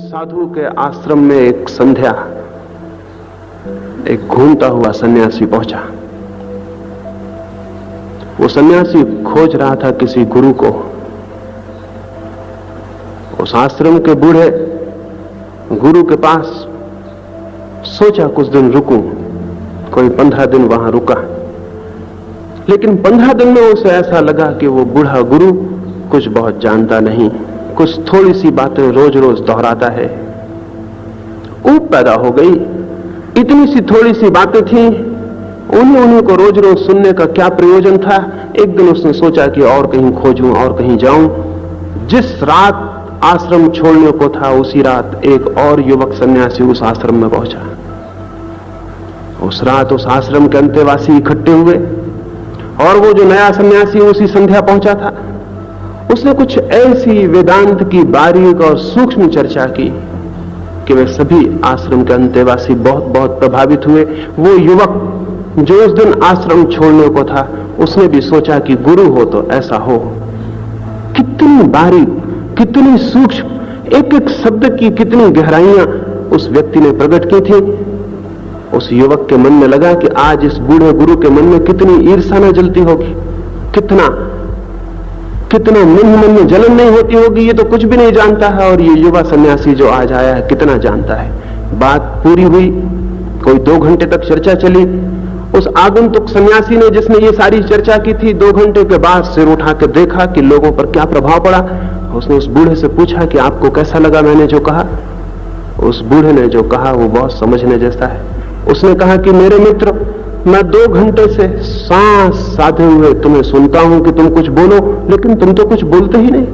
साधु के आश्रम में एक संध्या एक घूमता हुआ सन्यासी पहुंचा। वो सन्यासी खोज रहा था किसी गुरु को। उस आश्रम के बूढ़े गुरु के पास सोचा कुछ दिन रुकूं। कोई 15 दिन वहां रुका, लेकिन 15 दिन में उसे ऐसा लगा कि वो बूढ़ा गुरु कुछ बहुत जानता नहीं, कुछ थोड़ी सी बातें रोज रोज दोहराता है। ऊब पैदा हो गई। इतनी सी थोड़ी सी बातें थी, उन्हीं को रोज रोज सुनने का क्या प्रयोजन था। एक दिन उसने सोचा कि और कहीं खोजूं और कहीं जाऊं। जिस रात आश्रम छोड़ने को था उसी रात एक और युवक सन्यासी उस आश्रम में पहुंचा। उस रात उस आश्रम के अंतेवासी इकट्ठे हुए और वो जो नया सन्यासी उसी संध्या पहुंचा था, उसने कुछ ऐसी वेदांत की बारीक और सूक्ष्म चर्चा की कि वे सभी आश्रम के अंतेवासी बहुत बहुत प्रभावित हुए। वो युवक जो उस दिन आश्रम छोड़ने को था, उसने भी सोचा कि गुरु हो तो ऐसा हो। कितनी बारीक, कितनी सूक्ष्म, एक एक शब्द की कितनी गहराइयां उस व्यक्ति ने प्रकट की थी। उस युवक के मन में लगा कि आज इस बूढ़े गुरु के मन में कितनी ईर्ष्या न जलती होगी, कितना मन में जलन नहीं होती होगी। ये तो कुछ भी नहीं जानता है, और ये युवा सन्यासी जो आज आया है कितना जानता है। बात पूरी हुई, कोई 2 घंटे तक चर्चा चली। उस आगंतुक सन्यासी ने, जिसने ये सारी चर्चा की थी, 2 घंटे के बाद सिर उठा कर देखा कि लोगों पर क्या प्रभाव पड़ा। उसने उस बूढ़े से पूछा कि आपको कैसा लगा मैंने जो कहा। उस बूढ़े ने जो कहा वो बहुत समझने जैसा है। उसने कहा कि मेरे मित्र, मैं 2 घंटे से सांस साधे हुए तुम्हें सुनता हूं कि तुम कुछ बोलो, लेकिन तुम तो कुछ बोलते ही नहीं।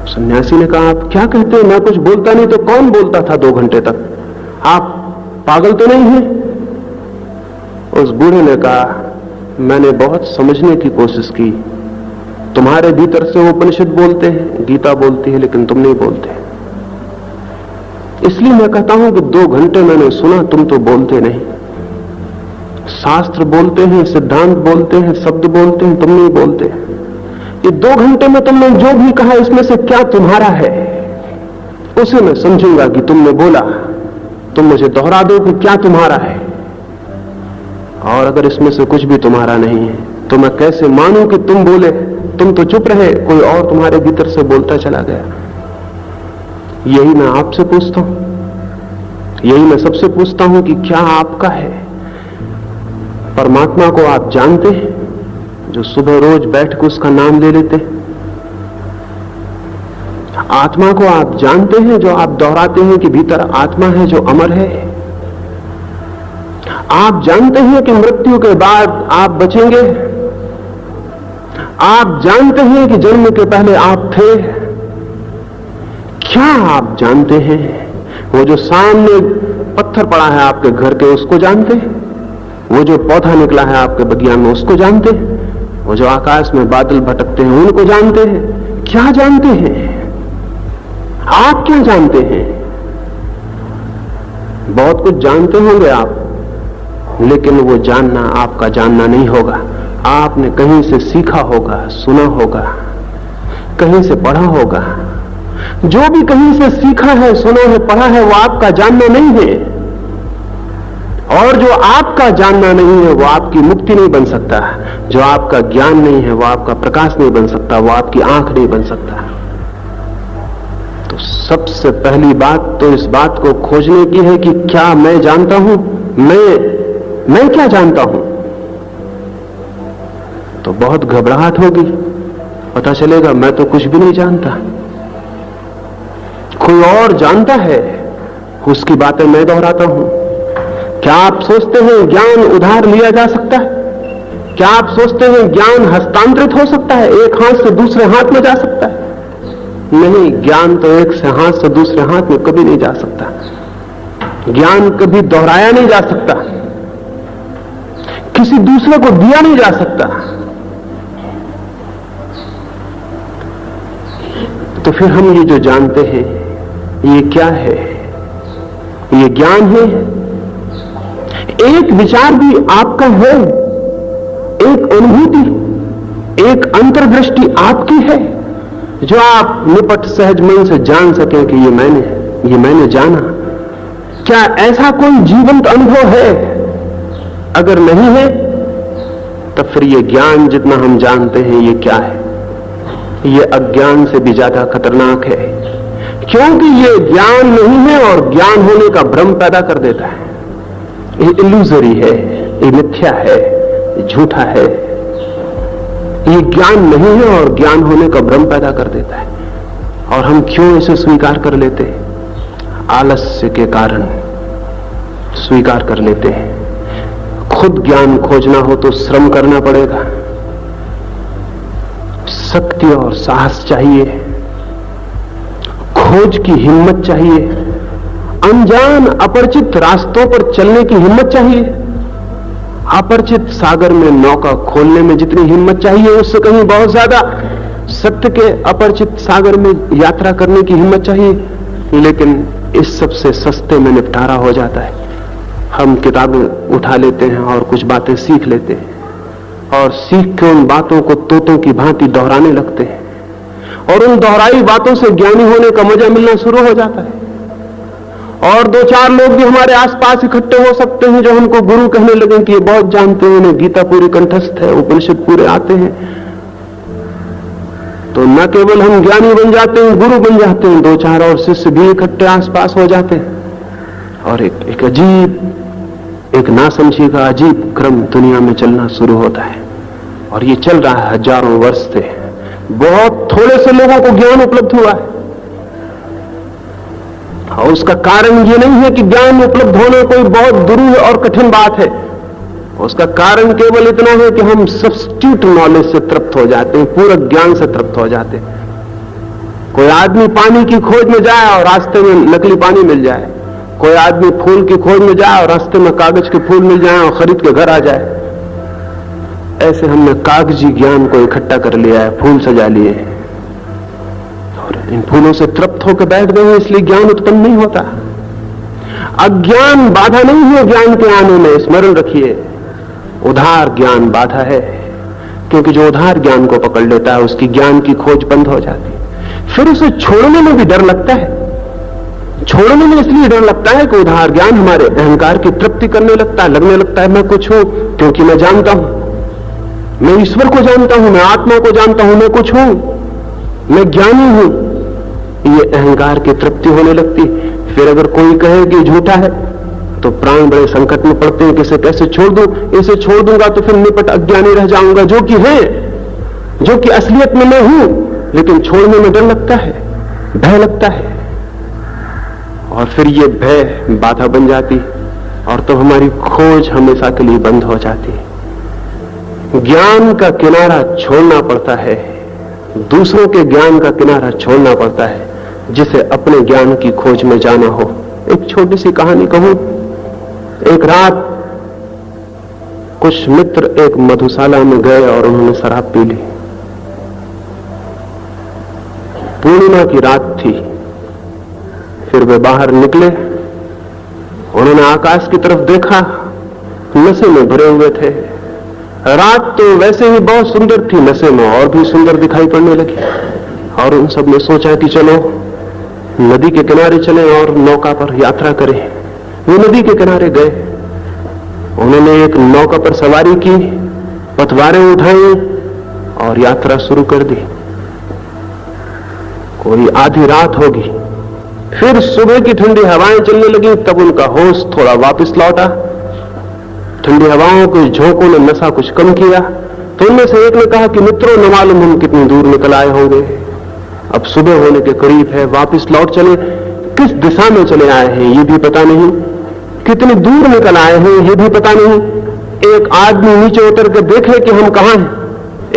सन्यासी ने कहा, आप क्या कहते हो? मैं कुछ बोलता नहीं तो कौन बोलता था 2 घंटे तक? आप पागल तो नहीं हैं? उस बूढ़े ने कहा, मैंने बहुत समझने की कोशिश की। तुम्हारे भीतर से वो उपनिषद बोलते हैं, गीता बोलती है, लेकिन तुम नहीं बोलते। इसलिए मैं कहता हूं कि 2 घंटे मैंने सुना, तुम तो बोलते नहीं। शास्त्र बोलते हैं, सिद्धांत बोलते हैं, शब्द बोलते हैं, तुम नहीं बोलते। ये 2 घंटे में तुमने जो भी कहा, इसमें से क्या तुम्हारा है? उसे मैं समझूंगा कि तुमने बोला। तुम मुझे दोहरा दो कि क्या तुम्हारा है। और अगर इसमें से कुछ भी तुम्हारा नहीं है तो मैं कैसे मानूं कि तुम बोले? तुम तो चुप रहे, कोई और तुम्हारे भीतर से बोलता चला गया। यही मैं आपसे पूछता हूं, यही मैं सबसे पूछता हूं कि क्या आपका है? परमात्मा को आप जानते हैं, जो सुबह रोज बैठ कर उसका नाम ले लेते हैं? आत्मा को आप जानते हैं, जो आप दोहराते हैं कि भीतर आत्मा है जो अमर है? आप जानते हैं कि मृत्यु के बाद आप बचेंगे? आप जानते हैं कि जन्म के पहले आप थे? क्या आप जानते हैं? वो जो सामने पत्थर पड़ा है आपके घर के, उसको जानते हैं? वो जो पौधा निकला है आपके बगियान में, उसको जानते हैं? वो जो आकाश में बादल भटकते हैं, उनको जानते हैं? क्या जानते हैं? आप क्या जानते हैं? बहुत कुछ जानते होंगे आप, लेकिन वो जानना आपका जानना नहीं होगा। आपने कहीं से सीखा होगा, सुना होगा, कहीं से पढ़ा होगा। जो भी कहीं से सीखा है, सुना है, पढ़ा है, वो आपका जानना नहीं है। और जो आपका जानना नहीं है वो आपकी मुक्ति नहीं बन सकता। जो आपका ज्ञान नहीं है वो आपका प्रकाश नहीं बन सकता, वो आपकी आंख नहीं बन सकता। तो सबसे पहली बात तो इस बात को खोजने की है कि क्या मैं जानता हूं? मैं क्या जानता हूं? तो बहुत घबराहट होगी, पता चलेगा मैं तो कुछ भी नहीं जानता, कोई और जानता है, उसकी बातें मैं दोहराता हूं। क्या आप सोचते हैं ज्ञान उधार लिया जा सकता है? क्या आप सोचते हैं ज्ञान हस्तांतरित हो सकता है, एक हाथ से दूसरे हाथ में जा सकता है? नहीं, ज्ञान तो एक से हाथ से दूसरे हाथ में कभी नहीं जा सकता। ज्ञान कभी दोहराया नहीं जा सकता, किसी दूसरे को दिया नहीं जा सकता। तो फिर हम ये जो जानते हैं ये क्या है? ये ज्ञान है? एक विचार भी आपका है, एक अनुभूति, एक अंतर्दृष्टि आपकी है जो आप निपट सहज मन से जान सकें कि ये मैंने जाना। क्या ऐसा कोई जीवंत अनुभव है? अगर नहीं है तब फिर ये ज्ञान जितना हम जानते हैं ये क्या है? ये अज्ञान से भी ज्यादा खतरनाक है, क्योंकि ये ज्ञान नहीं है और ज्ञान होने का भ्रम पैदा कर देता है। ये इल्यूजरी है, ये मिथ्या है, ये झूठा है। ये ज्ञान नहीं है और ज्ञान होने का भ्रम पैदा कर देता है। और हम क्यों इसे स्वीकार कर लेते हैं? आलस्य के कारण स्वीकार कर लेते हैं। खुद ज्ञान खोजना हो तो श्रम करना पड़ेगा, शक्ति और साहस चाहिए, खोज की हिम्मत चाहिए, अनजान अपरिचित रास्तों पर चलने की हिम्मत चाहिए। अपरिचित सागर में नौका खोलने में जितनी हिम्मत चाहिए उससे कहीं बहुत ज्यादा सत्य के अपरिचित सागर में यात्रा करने की हिम्मत चाहिए। लेकिन इस सब से सस्ते में निपटारा हो जाता है। हम किताबें उठा लेते हैं और कुछ बातें सीख लेते हैं और सीख के उन बातों को तोतों की भांति दोहराने लगते हैं और उन दोहराई बातों से ज्ञानी होने का मजा मिलना शुरू हो जाता है। और दो चार लोग भी हमारे आसपास इकट्ठे हो सकते हैं जो हमको गुरु कहने लगे कि ये बहुत जानते हैं, उन्हें गीता पूरी कंठस्थ है, उपनिषद पूरे आते हैं। तो न केवल हम ज्ञानी बन जाते हैं, गुरु बन जाते हैं, दो चार और शिष्य भी इकट्ठे आसपास हो जाते हैं और एक अजीब, एक नासमझी का अजीब क्रम दुनिया में चलना शुरू होता है। और ये चल रहा है हजारों वर्ष से। बहुत थोड़े से लोगों को ज्ञान उपलब्ध हुआ है और उसका कारण ये नहीं है कि ज्ञान उपलब्ध होना कोई बहुत दुरूह और कठिन बात है। उसका कारण केवल इतना है कि हम सब्स्टिट्यूट नॉलेज से तृप्त हो जाते हैं, पूरक ज्ञान से तृप्त हो जाते हैं। कोई आदमी पानी की खोज में जाए और रास्ते में नकली पानी मिल जाए, कोई आदमी फूल की खोज में जाए और रास्ते में कागज के फूल मिल जाए और खरीद के घर आ जाए। ऐसे हमने कागजी ज्ञान को इकट्ठा कर लिया है, फूल सजा लिए और इन फूलों से तृप्त होकर बैठ गए हैं, इसलिए ज्ञान उत्पन्न नहीं होता। अज्ञान बाधा नहीं है ज्ञान के आने में, स्मरण रखिए। उधार ज्ञान बाधा है, क्योंकि जो उधार ज्ञान को पकड़ लेता है उसकी ज्ञान की खोज बंद हो जाती है। फिर उसे छोड़ने में भी डर लगता है। छोड़ने में इसलिए डर लगता है कि उधार ज्ञान हमारे अहंकार की तृप्ति करने लगता है, लगने लगता है मैं कुछ हूं, क्योंकि मैं जानता हूं, मैं ईश्वर को जानता हूं, मैं आत्मा को जानता हूं, मैं कुछ हूं, मैं ज्ञानी हूं। ये अहंकार की तृप्ति होने लगती। फिर अगर कोई कहे कि झूठा है तो प्राण बड़े संकट में पड़ते हैं कि इसे कैसे छोड़ दूं, इसे छोड़ दूंगा तो फिर निपट अज्ञानी रह जाऊंगा, जो कि है, जो कि असलियत में मैं हूं, लेकिन छोड़ने में डर लगता है, भय लगता है। और फिर ये भय बाधा बन जाती और तो हमारी खोज हमेशा के लिए बंद हो जाती। ज्ञान का किनारा छोड़ना पड़ता है, दूसरों के ज्ञान का किनारा छोड़ना पड़ता है, जिसे अपने ज्ञान की खोज में जाना हो। एक छोटी सी कहानी कहूं। एक रात कुछ मित्र एक मधुशाला में गए और उन्होंने शराब पी ली। पूर्णिमा की रात थी। फिर वे बाहर निकले, उन्होंने आकाश की तरफ देखा, नशे में भरे हुए थे। रात तो वैसे ही बहुत सुंदर थी, नशे में और भी सुंदर दिखाई पड़ने लगी। और उन सब ने सोचा कि चलो नदी के किनारे चलें और नौका पर यात्रा करें। वो नदी के किनारे गए, उन्होंने एक नौका पर सवारी की, पतवारें उठाई और यात्रा शुरू कर दी। कोई आधी रात होगी, फिर सुबह की ठंडी हवाएं चलने लगी। तब उनका होश थोड़ा वापस लौटा। ठंडी हवाओं के झोंकों ने नशा कुछ कम किया। तो उनमें से एक ने कहा कि मित्रों, न मालूम हम कितनी दूर निकल आए होंगे, अब सुबह होने के करीब है, वापस लौट चले। किस दिशा में चले आए हैं ये भी पता नहीं, कितनी दूर निकल आए हैं ये भी पता नहीं। एक आदमी नीचे उतर के देखे कि हम कहां हैं।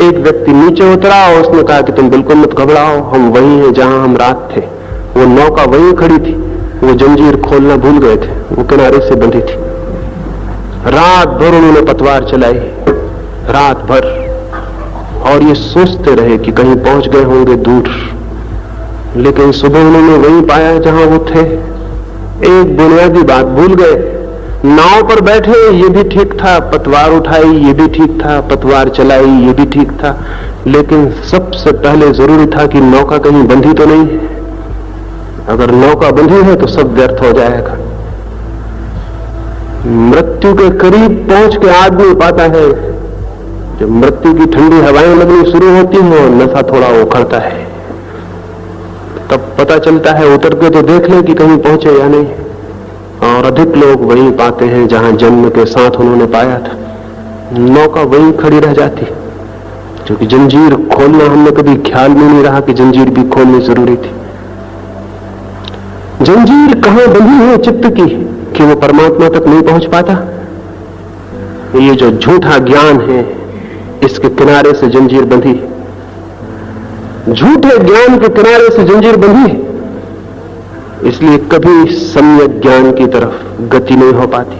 एक व्यक्ति नीचे उतरा और उसने कहा कि तुम बिल्कुल मत घबराओ, हम वही हैं जहां हम रात थे। वो नौका वहीं खड़ी थी, वो जंजीर खोलना भूल गए थे, वो किनारे से बंधी थी। रात भर उन्होंने पतवार चलाई, रात भर, और ये सोचते रहे कि कहीं पहुंच गए होंगे दूर। लेकिन सुबह उन्होंने वहीं पाया जहां वो थे। एक बुनियादी बात भूल गए नाव पर बैठे ये भी ठीक था, पतवार उठाई ये भी ठीक था, पतवार चलाई ये भी ठीक था, लेकिन सबसे पहले जरूरी था कि नौका कहीं बंधी तो नहीं है। अगर नौका बंधी है तो सब व्यर्थ हो जाएगा। मृत्यु के करीब पहुंच के आदमी पाता है, जब मृत्यु की ठंडी हवाएं लगनी शुरू होती हैं और नशा थोड़ा उखड़ता है, तब पता चलता है उतर के तो देख ले कि कहीं पहुंचे या नहीं। और अधिक लोग वहीं पाते हैं जहां जन्म के साथ उन्होंने पाया था। नौका वहीं खड़ी रह जाती, क्योंकि जंजीर खोलना हमने कभी ख्याल में नहीं रहा कि जंजीर भी खोलनी जरूरी थी। जंजीर कहां बंधी है चित्त की कि वो परमात्मा तक नहीं पहुंच पाता। ये जो झूठा ज्ञान है, इसके किनारे से जंजीर बंधी, झूठे ज्ञान के किनारे से जंजीर बंधी, इसलिए कभी सम्यक ज्ञान की तरफ गति नहीं हो पाती।